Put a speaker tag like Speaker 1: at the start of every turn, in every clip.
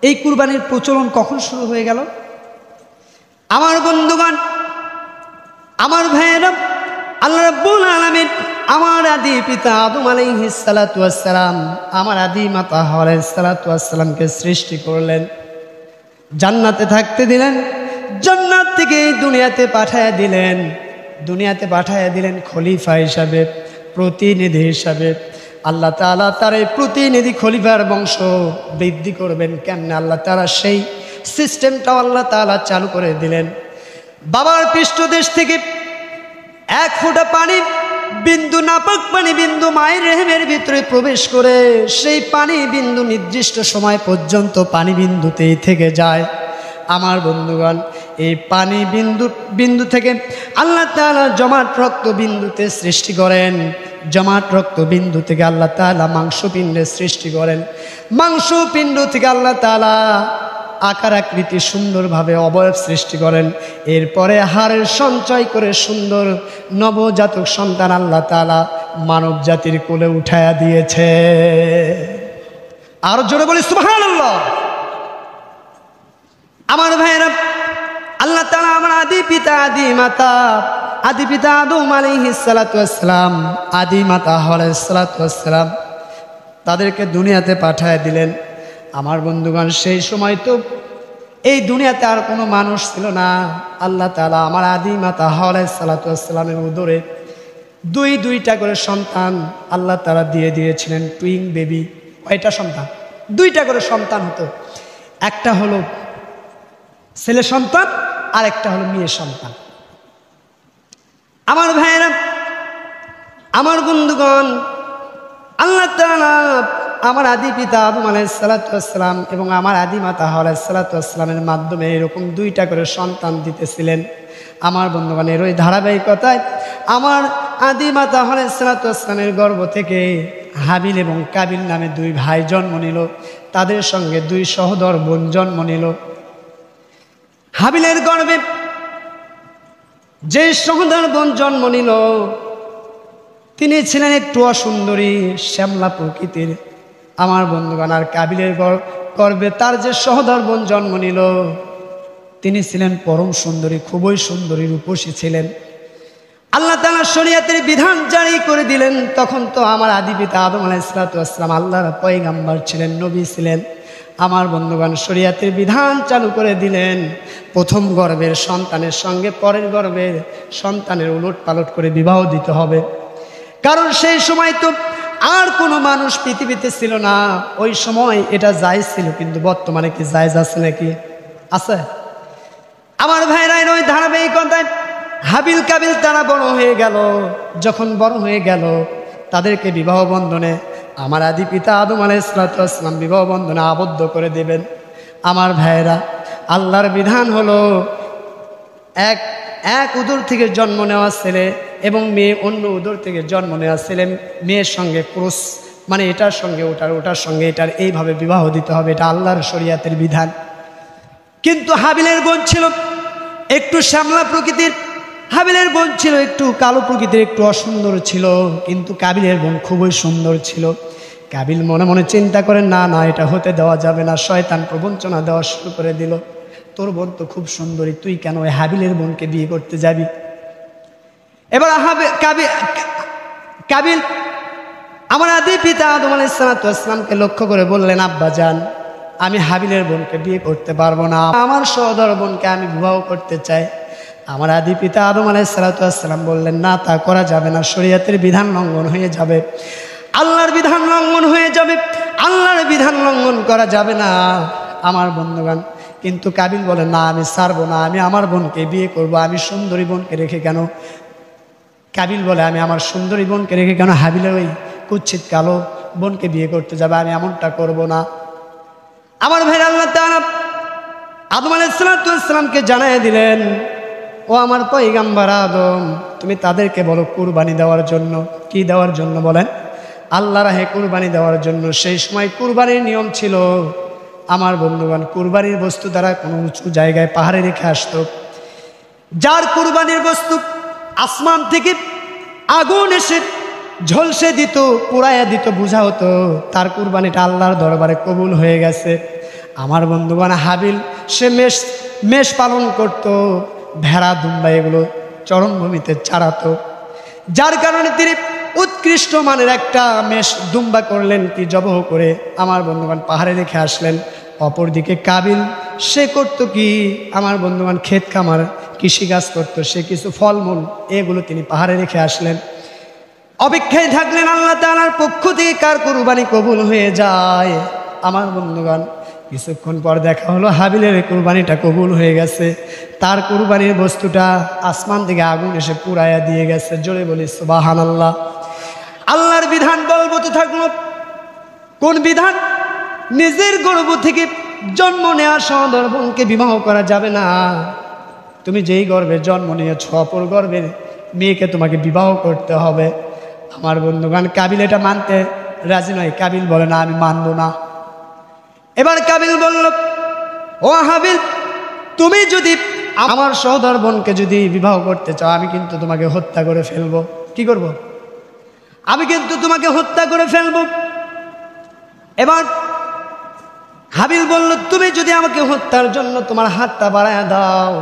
Speaker 1: এই কুরবানির প্রচলন কখন শুরু হয়ে গেল? আমার বন্ধুগণ, আমার ভাইয়েরা, আল্লাহ রাব্বুল আলামিন আমার আদি পিতা আদম আলাইহিস সালাতু ওয়াস সালাম, আমার আদি মাতা হাওয়া আলাইহিস সালাতু ওয়াস সালামকে সৃষ্টি করলেন, জান্নাতে থাকতে দিলেন, জান্নাত থেকে দুনিয়াতে পাঠায়া দিলেন, দুনিয়াতে পাঠায়া দিলেন খলিফা হিসাবে, প্রতিনিধি হিসাবে। আল্লাহ তাআলা তার এই প্রতিনিধি খলিফার বংশ বৃদ্ধি করবেন কেমনে, আল্লাহ তাআলা সেই সিস্টেমটাও আল্লাহ তাআলা চালু করে দিলেন। বাবার পৃষ্ঠদেশ থেকে এক ফোঁটা পানি, বিন্দু নাপাক পানি বিন্দু মায়ের রেহেমের ভিতরে প্রবেশ করে সেই পানি বিন্দু নির্দিষ্ট সময় পর্যন্ত পানি বিন্দুতেই থেকে যায়। আমার বন্ধুগণ, এই পানি বিন্দু থেকে আল্লাহ তাআলা জমাট রক্ত বিন্দুতে সৃষ্টি করেন, জমাট রক্ত বিন্দু থেকে আল্লাহ তাআলা মাংসপিণ্ডের সৃষ্টি করেন, মাংসপিণ্ড থেকে আল্লাহ তাআলা আকার আকৃতি সুন্দরভাবে অবয়ব সৃষ্টি করেন। এরপরে হাড়ের সঞ্চয় করে সুন্দর নবজাতক সন্তান আল্লাহ তাআলা মানব জাতির কোলে উঠায়া দিয়েছে। আর জোরে বলি সুবহানাল্লাহ। আমার ভাইয়েরা, আল্লাহ তাআলা আমার আদি পিতা আদি মাতা, আদি পিতা আদম আলাইহিস সালাতু ওয়াস সালাম, আদি মাতা হাওয়া আলাইহিস সালাতু ওয়াস সালাম, তাদেরকে দুনিয়াতে পাঠায় দিলেন। আমার বন্ধুগণ, সেই সময় তো এই দুনিয়াতে আর কোনো মানুষ ছিল না। আল্লাহ তাআলা আমার আদি মাতা হাওয়া আলাইহিস সালাতু ওয়াস সালামের উদরে দুইটা করে সন্তান আল্লাহ তাআলা দিয়ে দিয়েছিলেন, টুইং বেবি। কয়টা সন্তান? দুইটা করে সন্তান হতো। একটা হলো ছেলে সন্তান আর একটা হলো মেয়ে সন্তান। আমার ভাইয়েরা, আমার বন্ধুগণ, আল্লাহ তাআলা আমার আদি পিতা আদম আলাইহিস সালাতু ওয়াস সালাম এবং আমার আদি মাতা হাওয়া আলাইহিস সালাতু ওয়াস সালামের মাধ্যমে এরকম দুইটা করে সন্তান দিতেছিলেন। আমার বন্ধুগণ, এর ওই ধারাবাহিকতায় আমার আদি মাতা হাওয়া আলাইহিস সালাতু ওয়াস সালামের গর্ভ থেকে হাবিল এবং কাবিল নামে দুই ভাই জন্ম নিল, তাদের সঙ্গে দুই সহোদর বোন জন্ম নিল। হাবিলের গর্ভে যে সহোদর বোন জন্ম নিল তিনি ছিলেন একটু অসুন্দরী, শ্যামলা প্রকৃতির। আমার বন্ধুগণ, আর কাবিলের গর্ভে তার যে সহোদর বোন জন্ম নিল তিনি ছিলেন পরম সুন্দরী, খুবই সুন্দরী, রূপসী ছিলেন। আল্লাহ তাআলা শরীয়তের বিধান জারি করে দিলেন। তখন তো আমার আদি পিতা আদম আলাইহিস সালাতু ওয়াস সালাম আল্লাহর পয়গাম্বর ছিলেন, নবী ছিলেন। আমার বন্ধুগণ, শরীয়তের বিধান চালু করে দিলেন। প্রথম গর্ভের সন্তানের সঙ্গে পরের গর্ভের সন্তানের উলট পালট করে বিবাহ দিতে হবে, কারণ সেই সময় তো আর কোনো মানুষ পৃথিবীতে ছিল না। ওই সময় এটা জায়েজ ছিল, কিন্তু বর্তমানে কি জায়েজ আছে নাকি? আছে? আমার ভাইরা, ওই ধারাবাহিকতায় হাবিল কাবিল তারা বড় হয়ে গেল। যখন বড় হয়ে গেল তাদেরকে বিবাহ বন্ধনে আমার আদি পিতা আদম আলাইহিস সালাতু ওয়াস সালাম বিবাহ বন্ধনে আবদ্ধ করে দেবেন। আমার ভাইরা, আল্লাহর বিধান হলো এক উদর থেকে জন্ম নেওয়া ছেলে এবং মেয়ে অন্য উদর থেকে জন্ম নেওয়া ছেলে মেয়ের সঙ্গে ক্রস, মানে এটার সঙ্গে ওটার সঙ্গে এটার, এইভাবে বিবাহ দিতে হবে। এটা আল্লাহর শরীয়তের বিধান। কিন্তু হাবিলের বোন ছিল একটু শ্যামলা প্রকৃতির, হাবিলের বোন ছিল একটু কালো প্রকৃতির, একটু অসুন্দর ছিল, কিন্তু কাবিলের বোন খুবই সুন্দর ছিল। কাবিল মনে মনে চিন্তা করে, না না, এটা হতে দেওয়া যাবে না। শয়তান প্রবঞ্চনা দেওয়া শুরু করে দিল, তোর বোন তো খুব সুন্দরী, তুই কেন ওই হাবিলের বোনকে বিয়ে করতে যাবি? এবার কাবিল আমার আদি পিতা আদম আলাইহিস সালাতু ওয়াস সালামকে লক্ষ্য করে বললেন, আব্বা জান, আমি হাবিলের বোনকে বিয়ে করতে পারবো না, আমার সহোদর বোনকে আমি বিবাহ করতে চাই। আমার আদি পিতা আদম আলাইহিস সালাতু ওয়াস সালাম বললেন, না, তা করা যাবে না, শরীয়তের বিধান লঙ্ঘন হয়ে যাবে, আল্লাহর বিধান লঙ্ঘন হয়ে যাবে, আল্লাহর বিধান লঙ্ঘন করা যাবে না। আমার বন্ধুগণ, কিন্তু কাবিল বলে, না, আমি ছাড়বো না, আমি আমার বোনকে বিয়ে করব। আমি সুন্দরী বোনকে রেখে কেন? কাবিল বলে, আমি আমার সুন্দরী বোনকে রেখে কেন হাবিলের ওই কুচ্ছিত কালো বোনকে বিয়ে করতে যাবে? আমি এমনটা করব না। আমার ভাই, আল্লাহ তাআলা আদম আলাইহিস সালাতু ওয়াস সালামকে জানায় দিলেন, ও আমার পয়গাম্বর আদম, তুমি তাদেরকে বলো কুরবানি দেওয়ার জন্য। কি দেওয়ার জন্য বলেন? আল্লাহর রাহে কুরবানি দেওয়ার জন্য। সেই সময় কুরবানির নিয়ম ছিল, আমার বন্ধুগণ, কুরবানির বস্তু দ্বারা কোনো উঁচু জায়গায় পাহাড়ে রেখে আসতো। যার কুরবানির বস্তু আসমান থেকে আগুন এসে ঝলসে দিত, পুড়াইয়া দিত, বুঝা হতো তার কুরবানিটা আল্লাহর দরবারে কবুল হয়ে গেছে। আমার বন্ধুগণ হাবিল সে মেষ পালন করত, ভেড়া দুম্বা এগুলো চরণভূমিতে চারাতো, যার কারণে তিনি উৎকৃষ্ট মানের একটা মেষ দুম্বা করলেন কি জবহ করে আমার বন্ধুগণ পাহাড়ে রেখে আসলেন। অপরদিকে কাবিল সে করত কি আমার বন্ধুগণ ক্ষেত খামার কৃষিকাজ করত, সে কিছু ফলমূল এগুলো তিনি পাহাড়ে রেখে আসলেন। অপেক্ষায় থাকলেন আল্লাহ তাআলার পক্ষ থেকে কার কুরবানি কবুল হয়ে যায়। আমার বন্ধুগণ কিছুক্ষণ পর দেখা হলো হাবিলের কুরবানিটা কবুল হয়ে গেছে, তার কুরবানির বস্তুটা আসমান থেকে আগুন এসে পুড়াইয়া দিয়ে গেছে। জোরে বলি সুবহানাল্লাহ। আল্লাহর বিধান বলবৎ থাকলো। কোন বিধান? নিজের গর্ভ থেকে জন্ম নেওয়া সহোদর বোনকে বিবাহ করা যাবে না। তুমি যেই গর্ভে জন্ম নিয়েছ অপর গর্ভের মেয়েকে তোমাকে বিবাহ করতে হবে। আমার বন্ধুগণ কাবিল এটা মানতে রাজি নয়। কাবিল বলে না, আমি মানব না। এবার কাবিল বলল, ও হাবিল, তুমি যদি আমার সহোদর বোনকে যদি বিবাহ করতে চাও আমি কিন্তু তোমাকে হত্যা করে ফেলবো। কি করব? আমি কিন্তু তোমাকে হত্যা করে ফেলবো। এবার হাবিল বলল, তুমি যদি আমাকে হত্যার জন্য তোমার হাতটা বাড়ায় দাও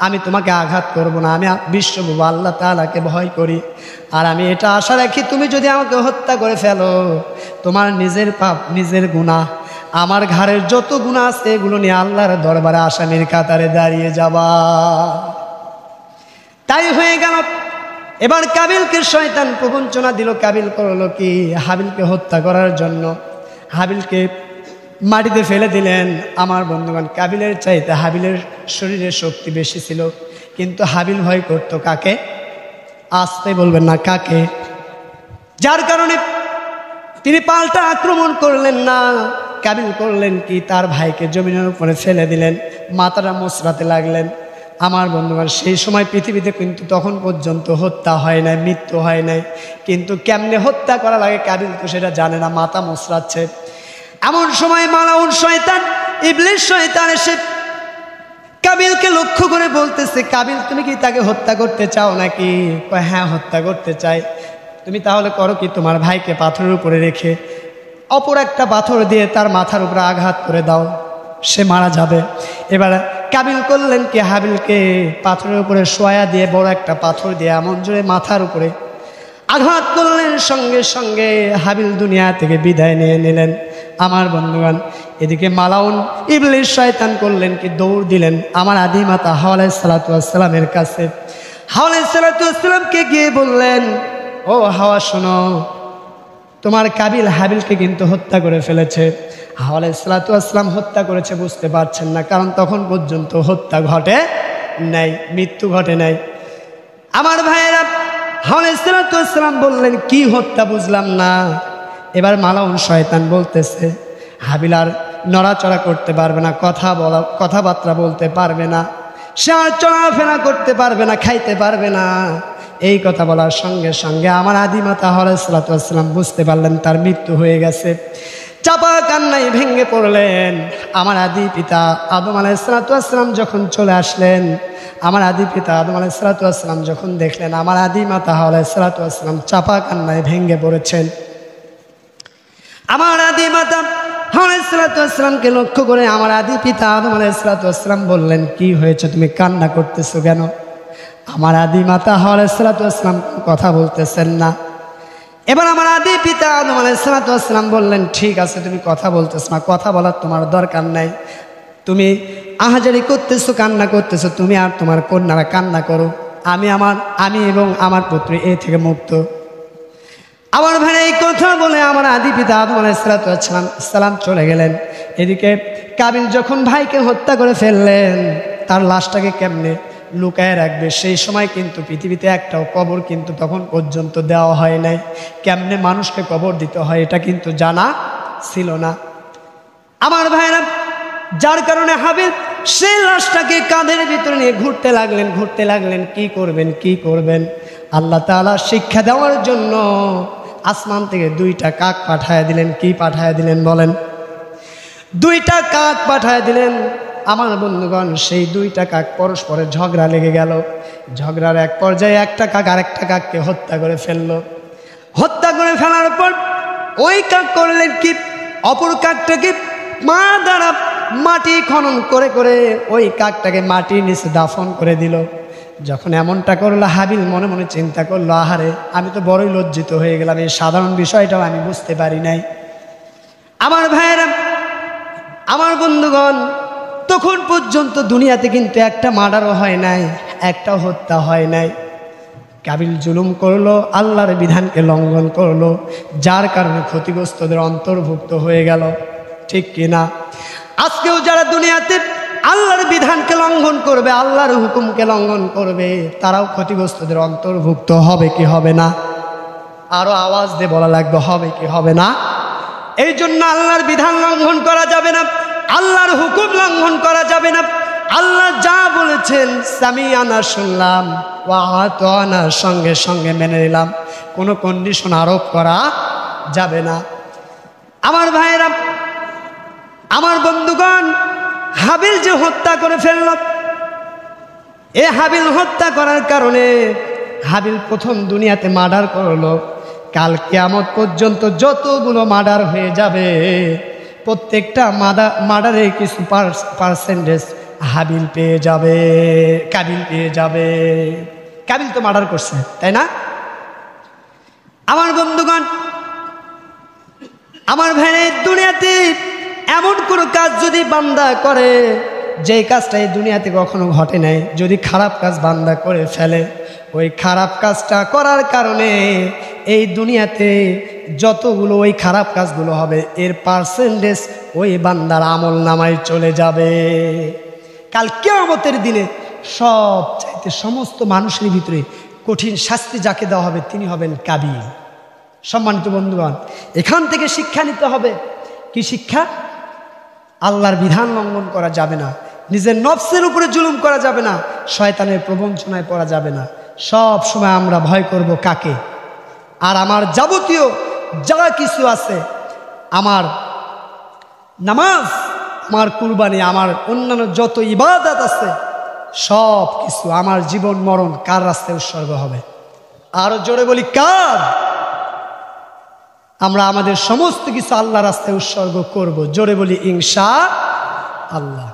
Speaker 1: আমি তোমাকে আঘাত করব না। আমি বিশ্বপ্রভু আল্লাহ তাআলাকে ভয় করি, আর আমি এটা আশা রাখি তুমি যদি আমাকে হত্যা করে ফেলো তোমার নিজের পাপ নিজের গুনাহ, আমার ঘাড়ের যত গুনাহ আছে এগুলো নিয়ে আল্লাহর দরবারে আসামির কাতারে দাঁড়িয়ে যাবা। তাই হয়ে গেল। এবার কাবিলকে শয়তান প্রবঞ্চনা দিল। কাবিল করলো কি হাবিলকে হত্যা করার জন্য হাবিলকে মাটিতে ফেলে দিলেন। আমার বন্ধুগণ কাবিলের চাইতে হাবিলের শরীরে শক্তি বেশি ছিল, কিন্তু হাবিল ভয় করতো কাকে? আসতে বলবেন না, কাকে? যার কারণে তিনি পাল্টা আক্রমণ করলেন না। কাবিল করলেন কি তার ভাইকে জমিনের উপরে ফেলে দিলেন, মাথাটা মোচড়াতে লাগলেন। আমার বন্ধুগণ সেই সময় পৃথিবীতে কিন্তু তখন পর্যন্ত হত্যা হয় নাই, মৃত্যু হয় নাই, কিন্তু কেমনে হত্যা করা লাগে কাবিল তো সেটা জানে না, মাথা মোচড়াচ্ছে। এমন সময় মালাউন শয়তান, ইবলিস শয়তান এসে কাবিলকে লক্ষ্য করে বলতেছে, কাবিল তুমি কি তাকে হত্যা করতে চাও নাকি? হ্যাঁ হত্যা করতে চাই। তুমি তাহলে করো কি, তোমার ভাইকে পাথরের উপরে রেখে অপর একটা পাথর দিয়ে তার মাথার উপরে আঘাত করে দাও, সে মারা যাবে। এবার কাবিল করলেন কি হাবিলকে পাথরের উপরে শোয়া দিয়ে বড় একটা পাথর দিয়ে এমন জোরে মাথার উপরে আঘাত করলেন, সঙ্গে সঙ্গে হাবিল দুনিয়া থেকে বিদায় নিয়ে নিলেন। আমার বন্ধুগণ এদিকে মালাউন ইবলিস শয়তান করলেন কি দৌড় দিলেন আমার আদি মাতা হাওয়া আলাইহিস সালাতু ওয়াস সালামের কাছে। হাওয়া আলাইহিস সালাতু ওয়াস সালামকে গিয়ে বললেন, ও হাওয়া শোনো, তোমার কাবিল হাবিলকে কিন্তু হত্যা করে ফেলেছে। হাওয়া আলাইহিস সালাতু ওয়াস সালাম হত্যা করেছে বুঝতে পারছেন না, কারণ তখন পর্যন্ত হত্যা ঘটে নাই, মৃত্যু ঘটে নাই। আমার ভাইয়েরা, হাওয়া আলাইহিস সালাতু ওয়াস সালাম বললেন, কি হত্যা বুঝলাম না। এবার মালাউন শয়তান বলতেছে, হাবিল আর নড়াচড়া করতে পারবে না, কথাবার্তা বলতে পারবে না, সে আর চলাফেরা করতে পারবে না, খাইতে পারবে না। এই কথা বলার সঙ্গে সঙ্গে আমার আদিমাতা হাওয়া আলাইহিস সালাতু ওয়াস সালাম বুঝতে পারলেন তার মৃত্যু হয়ে গেছে। চাপা কান্নায় ভেঙে পড়লেন। আমার আদি পিতা আদম আলাইহিস সালাতু ওয়াস সালাম যখন চলে আসলেন, আমার আদি পিতা আদম আলাইহিস সালাতু ওয়াস সালাম যখন দেখলেন আমার আদি মাতা হাওয়া আলাইহিস সালাতু ওয়াস সালাম চাপা কান্নায় ভেঙে পড়েছেন, আমার আদি মাতা হাওয়া আলাইহিস সালাতু ওয়াস সালামকে লক্ষ্য করে আমার আদি পিতা আদম আলাইহিস সালাতু ওয়াস সালাম বললেন, কি হয়েছে, তুমি কান্না করতেছো কেন? আমার আদি মাতা হাওয়া আলাইহিস সালাতু ওয়াস সালাম কথা বলতেছেন না। এবার আমার আদি পিতা আদম আলাইহিস সালাতু ওয়াস সালাম বললেন, ঠিক আছে তুমি কথা বলতেছ না, কথা বলার তোমার দরকার নাই, তুমি আহাজারি করতেছো, কান্না করতেছো, তুমি আর তোমার কন্যারা কান্না করো, আমি এবং আমার পুত্র এ থেকে মুক্ত। আমার ভাই এই কথা বলে আমার আদি পিতা আদম আলাইহিস সালাম চলে গেলেন। এদিকে কাবিল যখন ভাইকে হত্যা করে ফেললেন, তার লাশটাকে কেমনে লুকায় রাখবে? সেই সময় কিন্তু পৃথিবীতে একটাও কবর কিন্তু তখন পর্যন্ত দেওয়া হয় নাই। কেমনে মানুষকে কবর দিতে হয় এটা কিন্তু জানা ছিল না। আমার ভাইরা, যার কারণে হাবিল সেই লাশটাকে কাঁধের ভিতরে নিয়ে ঘুরতে লাগলেন। কি করবেন? আল্লাহ তাআলা শিক্ষা দেওয়ার জন্য আসমান থেকে দুইটা কাক পাঠায় দিলেন। কি পাঠায় দিলেন বলেন? দুইটা কাক পাঠায় দিলেন। আমার বন্ধুগণ সেই দুইটা কাক পরস্পরের ঝগড়া লেগে গেল। ঝগড়ার এক পর্যায়ে একটা কাক আরেকটা কাককে হত্যা করে ফেললো। হত্যা করে ফেলার পর ওই কাক করলেন কি, অপর কাকটাকে মা দ্বারা মাটি খনন করে করে ওই কাকটাকে মাটির নিচে দাফন করে দিল। যখন এমনটা করলো হাবিল মনে মনে চিন্তা করলো, আহারে আমি তো বড়ই লজ্জিত হয়ে গেলাম, এই সাধারণ বিষয়টাও আমি বুঝতে পারি নাই। আমার ভাইয়েরা, আমার বন্ধুগণ, তখন পর্যন্ত দুনিয়াতে কিন্তু একটা মার্ডারও হয় নাই, একটা হত্যা হয় নাই। কাবিল জুলুম করলো, আল্লাহর বিধানকে লঙ্ঘন করলো, যার কারণে ক্ষতিগ্রস্তদের অন্তর্ভুক্ত হয়ে গেল। ঠিক কিনা? আজকেও যারা দুনিয়াতে আল্লাহর বিধানকে লঙ্ঘন করবে, আল্লাহর হুকুমকে লঙ্ঘন করবে, তারাও ক্ষতিগ্রস্তদের অন্তর্ভুক্ত হবে কি হবে না? আরো আওয়াজ দিয়ে বলা লাগবে, হবে কি হবে না? এই জন্য আল্লাহর বিধান লঙ্ঘন করা যাবে না, আল্লাহর হুকুম লঙ্ঘন করা যাবে না। আল্লাহ যা বলেছেন সামিআনা শুনলাম, ওয়া আতানা সঙ্গে সঙ্গে মেনে নিলাম, কোনো কন্ডিশন আরোপ করা যাবে না। আমার ভাইয়েরা, আমার বন্ধুগণ, হাবিল যে হত্যা করে ফেলল, এ হাবিল হত্যা করার কারণে হাবিল প্রথম দুনিয়াতে মার্ডার করলো। কাল কিয়ামত পর্যন্ত যতগুলো মার্ডার হয়ে যাবে, প্রত্যেকটা মার্ডারে কিছু পার্সেন্টেজ হাবিল পেয়ে যাবে, কাবিল পেয়ে যাবে। কাবিল তো মার্ডার করছে, তাই না? আমার বন্ধুগণ, আমার ভাইরা, দুনিয়াতে এমন কোনো কাজ যদি বান্দা করে যে কাজটা এই দুনিয়াতে কখনো ঘটে নাই, যদি খারাপ কাজ বান্দা করে ফেলে, ওই খারাপ কাজটা করার কারণে এই দুনিয়াতে যতগুলো ওই খারাপ কাজগুলো হবে, এর পার্সেন্টেজ ওই বান্দার আমল নামায় চলে যাবে। কাল কিয়ামতের দিনে সবচাইতে সমস্ত মানুষের ভিতরে কঠিন শাস্তি যাকে দেওয়া হবে তিনি হবেন কাবিল। সম্মানিত বন্ধুগণ, এখান থেকে শিক্ষা নিতে হবে। কি শিক্ষা? আল্লাহর বিধান লঙ্ঘন করা যাবে না, নিজের নফসের উপরে জুলুম করা যাবে না, শয়তানের প্রবঞ্চনায় পড়া যাবে না। সব সময় আমরা ভয় করব কাকে? আর আমার যাবতীয় যা কিছু আছে, আমার নামাজ, আমার কুরবানি, আমার অন্যান্য যত ইবাদত আছে, সব কিছু আমার জীবন মরণ কার রাস্তায় উৎসর্গ হবে? আরো জোরে বলি, কার? আমরা আমাদের সমস্ত কিছু আল্লাহ রাস্তায় উৎসর্গ করব। জোরে বলি ইনশাআল্লাহ।